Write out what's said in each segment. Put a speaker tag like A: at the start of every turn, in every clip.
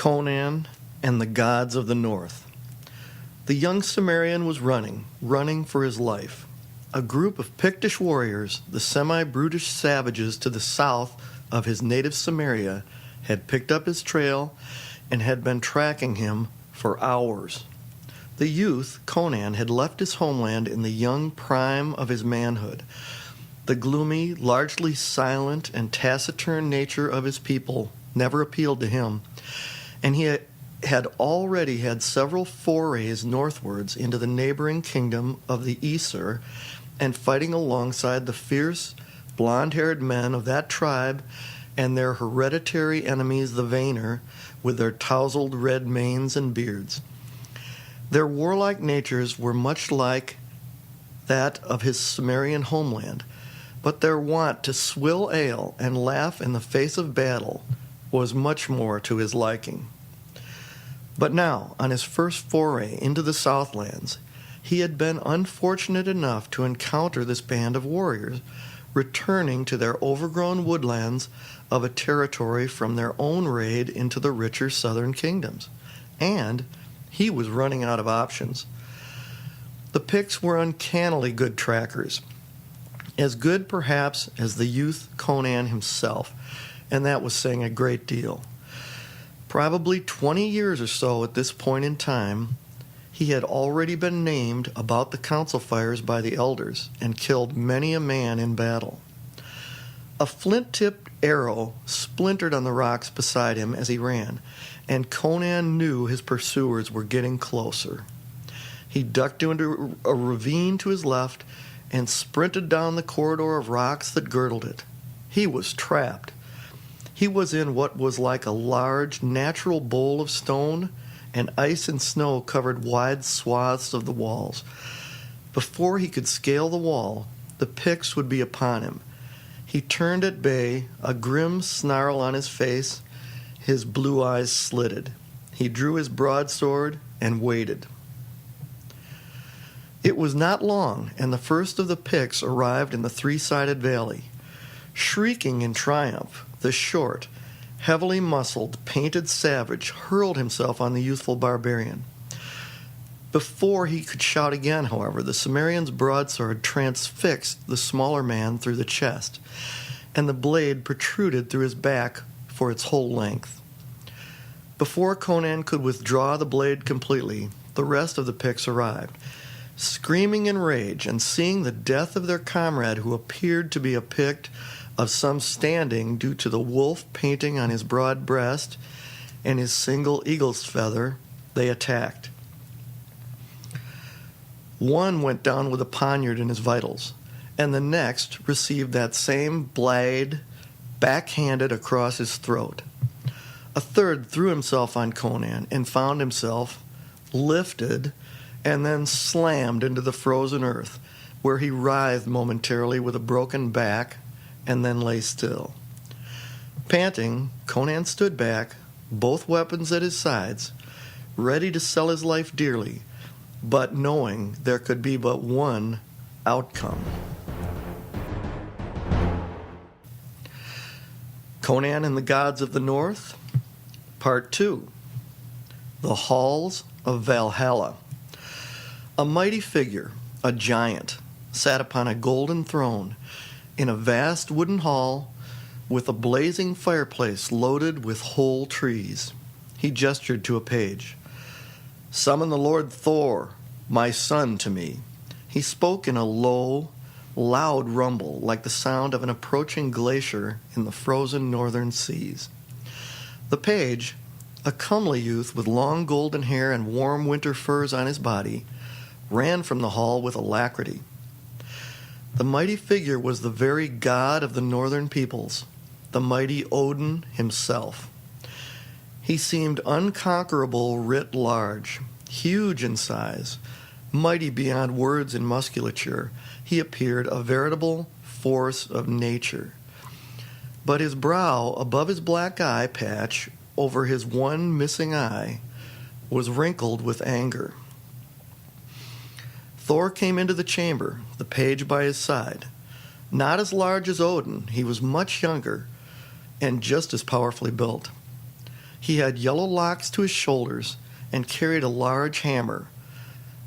A: Conan and the Gods of the North. The young Cimmerian was running for his life. A group of Pictish warriors, the semi-brutish savages to the south of his native Cimmeria, had picked up his trail and had been tracking him for hours. The youth, Conan, had left his homeland in the young prime of his manhood. The gloomy, largely silent, and taciturn nature of his people never appealed to him, and he had already had several forays northwards into the neighboring kingdom of the Aesir, and fighting alongside the fierce, blond-haired men of that tribe and their hereditary enemies, the Vaenir, with their tousled red manes and beards. Their warlike natures were much like that of his Cimmerian homeland, but their wont to swill ale and laugh in the face of battle was much more to his liking. But now, on his first foray into the Southlands, he had been unfortunate enough to encounter this band of warriors, returning to their overgrown woodlands of a territory from their own raid into the richer southern kingdoms. And he was running out of options. The Picts were uncannily good trackers, as good perhaps as the youth Conan himself, and that was saying a great deal. Probably 20 years or so at this point in time, he had already been named about the council fires by the elders and killed many a man in battle. A flint-tipped arrow splintered on the rocks beside him as he ran, and Conan knew his pursuers were getting closer. He ducked into a ravine to his left and sprinted down the corridor of rocks that girdled it. He was trapped. He was in what was like a large, natural bowl of stone, and ice and snow covered wide swaths of the walls. Before he could scale the wall, the Picts would be upon him. He turned at bay, a grim snarl on his face, his blue eyes slitted. He drew his broadsword and waited. It was not long, and the first of the Picts arrived in the three-sided valley. Shrieking in triumph, the short, heavily muscled, painted savage hurled himself on the youthful barbarian. Before he could shout again, however, the Cimmerian's broadsword transfixed the smaller man through the chest, and the blade protruded through his back for its whole length. Before Conan could withdraw the blade completely, the rest of the Picts arrived. Screaming in rage and seeing the death of their comrade, who appeared to be a Pict of some standing due to the wolf painting on his broad breast and his single eagle's feather, they attacked. One went down with a poniard in his vitals, and the next received that same blade backhanded across his throat. A third threw himself on Conan and found himself lifted and then slammed into the frozen earth, where he writhed momentarily with a broken back and then lay still. Panting, Conan stood back, both weapons at his sides, ready to sell his life dearly, but knowing there could be but one outcome. Conan and the Gods of the North, Part 2. The Halls of Valhalla. A mighty figure, a giant, sat upon a golden throne in a vast wooden hall with a blazing fireplace loaded with whole trees. He gestured to a page. "Summon the Lord Thor, my son, to me." He spoke in a low, loud rumble like the sound of an approaching glacier in the frozen northern seas. The page, a comely youth with long golden hair and warm winter furs on his body, ran from the hall with alacrity. The mighty figure was the very god of the northern peoples, the mighty Odin himself. He seemed unconquerable writ large, huge in size, mighty beyond words in musculature. He appeared a veritable force of nature. But his brow, above his black eye patch, over his one missing eye, was wrinkled with anger. Thor came into the chamber, the page by his side. Not as large as Odin, he was much younger and just as powerfully built. He had yellow locks to his shoulders and carried a large hammer,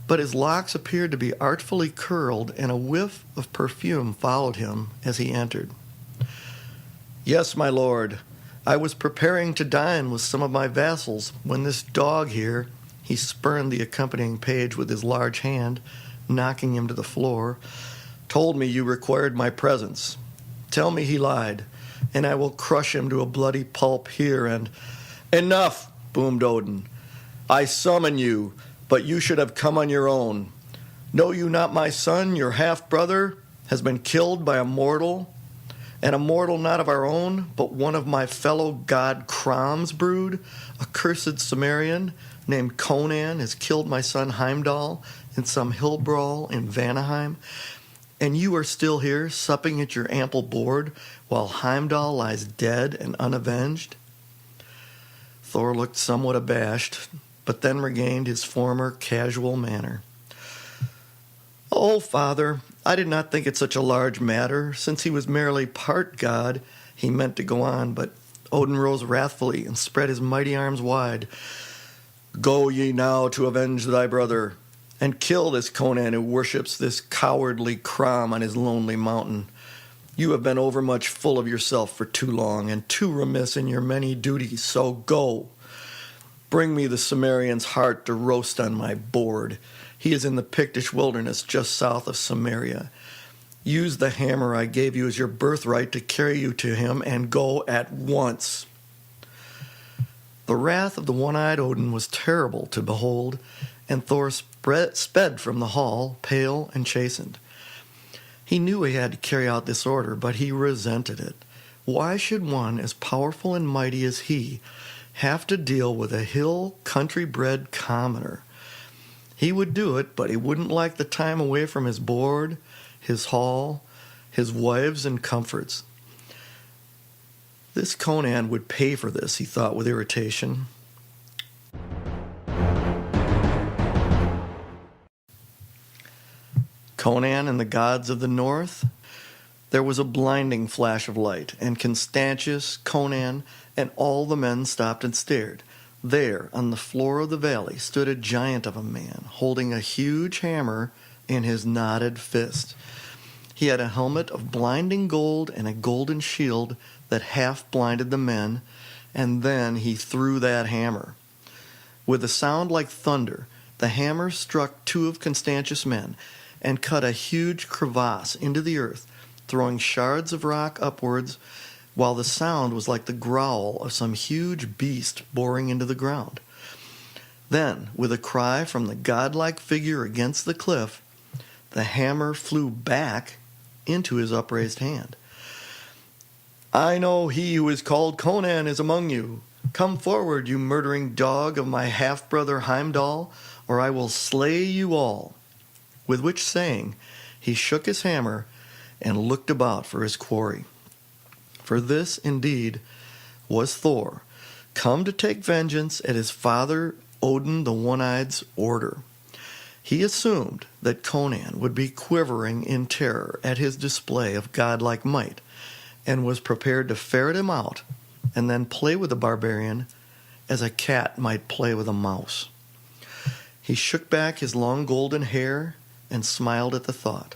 A: but his locks appeared to be artfully curled, and a whiff of perfume followed him as he entered. "Yes, my lord, I was preparing to dine with some of my vassals when this dog here," he spurned the accompanying page with his large hand, knocking him to the floor, "told me you required my presence. Tell me he lied, and I will crush him to a bloody pulp here and—" "Enough!" boomed Odin. "I summon you, but you should have come on your own. Know you not my son, your half-brother, has been killed by a mortal, and a mortal not of our own, but one of my fellow god Cram's brood, a cursed Cimmerian named Conan, has killed my son Heimdall in some hill brawl in Vanaheim, and you are still here, supping at your ample board, while Heimdall lies dead and unavenged?" Thor looked somewhat abashed, but then regained his former casual manner. "Oh, father, I did not think it such a large matter. Since he was merely part god," he meant to go on, but Odin rose wrathfully and spread his mighty arms wide. "Go ye now to avenge thy brother, and kill this Conan who worships this cowardly Cram on his lonely mountain. You have been overmuch full of yourself for too long, and too remiss in your many duties, so go. Bring me the Cimmerian's heart to roast on my board. He is in the Pictish wilderness just south of Samaria. Use the hammer I gave you as your birthright to carry you to him, and go at once." The wrath of the one-eyed Odin was terrible to behold, and Thor sped from the hall, pale and chastened. He knew he had to carry out this order, but he resented it. Why should one as powerful and mighty as he have to deal with a hill, country-bred commoner? He would do it, but he wouldn't like the time away from his board, his hall, his wives and comforts. This Conan would pay for this, he thought with irritation. Conan and the gods of the north? There was a blinding flash of light, and Constantius, Conan, and all the men stopped and stared. There, on the floor of the valley, stood a giant of a man, holding a huge hammer in his knotted fist. He had a helmet of blinding gold and a golden shield that half blinded the men, and then he threw that hammer. With a sound like thunder, the hammer struck two of Constantius' men, and cut a huge crevasse into the earth, throwing shards of rock upwards, while the sound was like the growl of some huge beast boring into the ground. Then, with a cry from the godlike figure against the cliff, the hammer flew back into his upraised hand. "I know he who is called Conan is among you. Come forward, you murdering dog of my half-brother Heimdall, or I will slay you all." With which saying, he shook his hammer and looked about for his quarry. For this, indeed, was Thor, come to take vengeance at his father Odin the One-Eyed's order. He assumed that Conan would be quivering in terror at his display of godlike might, and was prepared to ferret him out and then play with the barbarian as a cat might play with a mouse. He shook back his long golden hair and smiled at the thought.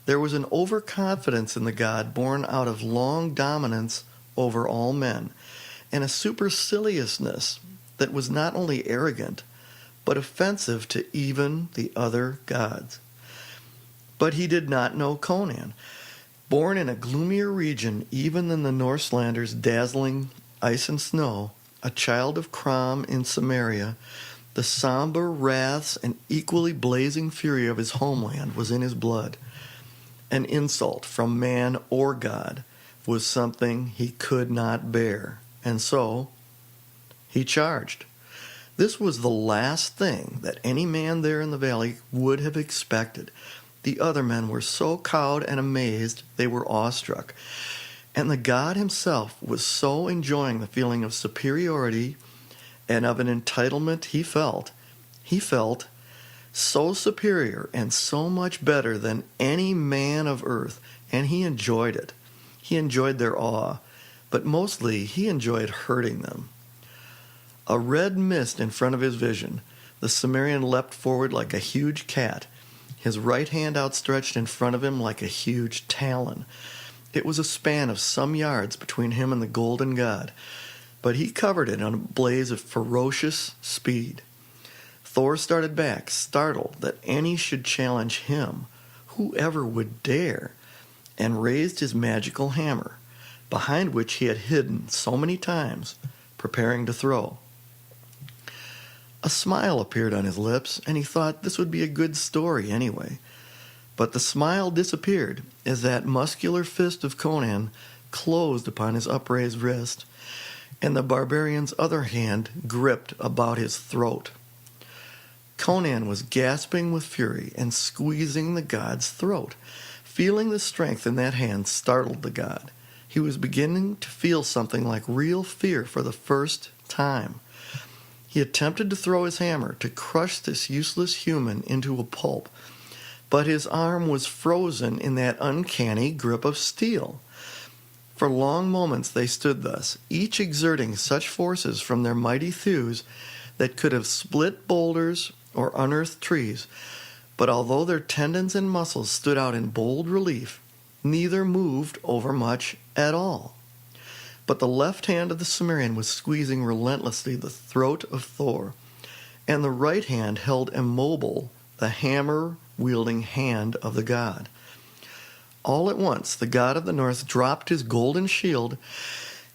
A: There was an overconfidence in the god born out of long dominance over all men, and a superciliousness that was not only arrogant, but offensive to even the other gods. But he did not know Conan. Born in a gloomier region even than the Norselanders' dazzling ice and snow, a child of Cram in Samaria, the somber wraths and equally blazing fury of his homeland was in his blood. An insult from man or God was something he could not bear, and so he charged. This was the last thing that any man there in the valley would have expected. The other men were so cowed and amazed they were awestruck, and the god himself was so enjoying the feeling of superiority and of an entitlement he felt so superior and so much better than any man of earth, and he enjoyed it. He enjoyed their awe, but mostly he enjoyed hurting them. A red mist in front of his vision. The Cimmerian leapt forward like a huge cat, his right hand outstretched in front of him like a huge talon. It was a span of some yards between him and the golden god, but he covered it on a blaze of ferocious speed. Thor started back, startled that any should challenge him. Whoever would dare? And raised his magical hammer, behind which he had hidden so many times, preparing to throw. A smile appeared on his lips, and he thought this would be a good story anyway. But the smile disappeared as that muscular fist of Conan closed upon his upraised wrist, and the barbarian's other hand gripped about his throat. Conan was gasping with fury and squeezing the god's throat. Feeling the strength in that hand startled the god. He was beginning to feel something like real fear for the first time. He attempted to throw his hammer to crush this useless human into a pulp, but his arm was frozen in that uncanny grip of steel. For long moments they stood thus, each exerting such forces from their mighty thews that could have split boulders or unearthed trees, but although their tendons and muscles stood out in bold relief, neither moved overmuch at all. But the left hand of the Cimmerian was squeezing relentlessly the throat of Thor, and the right hand held immobile the hammer-wielding hand of the god. All at once the god of the north dropped his golden shield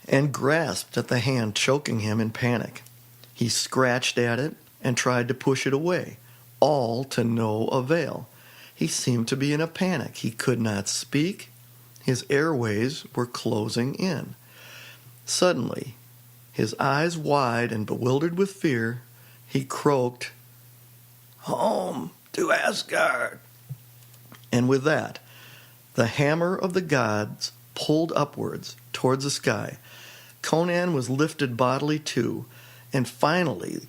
A: and grasped at the hand choking him in panic. He scratched at it and tried to push it away, all to no avail. He seemed to be in a panic. He could not speak. His airways were closing in. Suddenly, his eyes wide and bewildered with fear, he croaked, "Home to Asgard!" And with that, the hammer of the gods pulled upwards towards the sky. Conan was lifted bodily too, and finally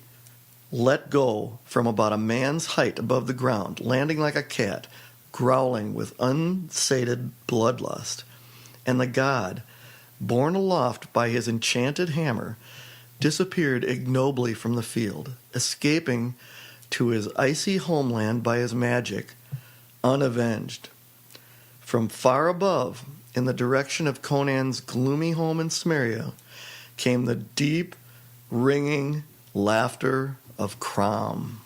A: let go from about a man's height above the ground, landing like a cat, growling with unsated bloodlust. And the god, borne aloft by his enchanted hammer, disappeared ignobly from the field, escaping to his icy homeland by his magic, unavenged. From far above, in the direction of Conan's gloomy home in Cimmeria, came the deep, ringing laughter of Crom.